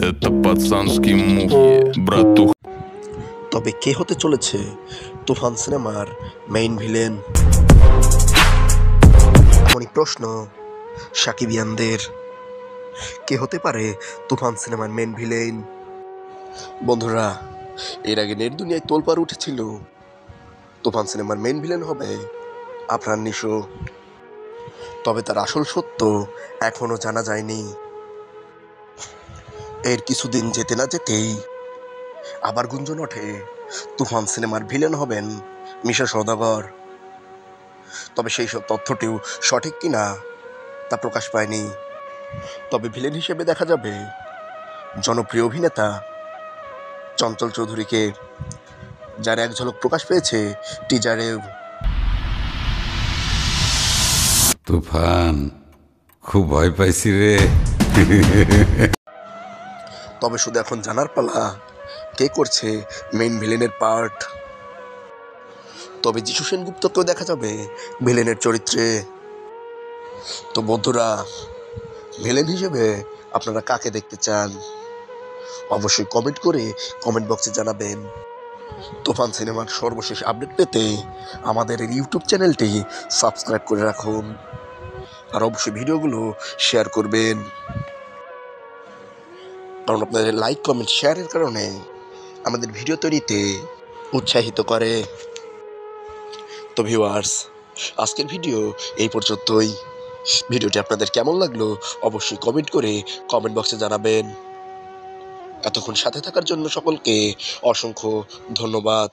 Это пацанские мухи, братух. তবে কে হতে চলেছে তুফান সিনেমার মেইন ভিলেন? এমনই প্রশ্ন সাকিবিয়ানদের। কে হতে পারে তুফান সিনেমার মেইন ভিলেন? বন্ধুরা, এর আগে নেট দুনিয়ায় তোলপাড় উঠেছিল তুফান সিনেমার মেইন ভিলেন হবে আফরান নিশো। তবে তার আসল সত্য এখনো জানা যায়নি। এর কিছুদিন যেতে না যেতেই আবার গুঞ্জন ওঠে তুফান সিনেমার ভিলেন হবেন মিশা সওদাগর। তবে সেই সব তথ্যটিও সঠিক কিনা তা প্রকাশ পায়নি। তবে ভিলেন হিসেবে দেখা যাবে জনপ্রিয় অভিনেতা চঞ্চল চৌধুরীকে, যার এক ঝলক প্রকাশ পেয়েছে টিজারেও। তুফান, খুব ভয় পাইছি রে। তবে শুধু এখন জানার পালা কে করছে মেইন ভিলেনের পার্ট। তবে যিশু সেনগুপ্তকেও দেখা যাবে ভিলেনের চরিত্রে। তো বন্ধুরা, ভিলেন হিসেবে আপনারা কাকে দেখতে চান অবশ্যই কমেন্ট করে কমেন্ট বক্সে জানাবেন। তুফান সিনেমার সর্বশেষ আপডেট পেতে আমাদের এই ইউটিউব চ্যানেলটি সাবস্ক্রাইব করে রাখুন, আর অবশ্যই ভিডিওগুলো শেয়ার করবেন, কারণ আপনাদের লাইক কমেন্ট শেয়ারের কারণে আমাদের ভিডিও তৈরিতে উৎসাহিত করে। তো ভিউয়ার্স, আজকের ভিডিও এই পর্যন্তই। ভিডিওটি আপনাদের কেমন লাগলো অবশ্যই কমেন্ট করে কমেন্ট বক্সে জানাবেন। এতক্ষণ সাথে থাকার জন্য সকলকে অসংখ্য ধন্যবাদ।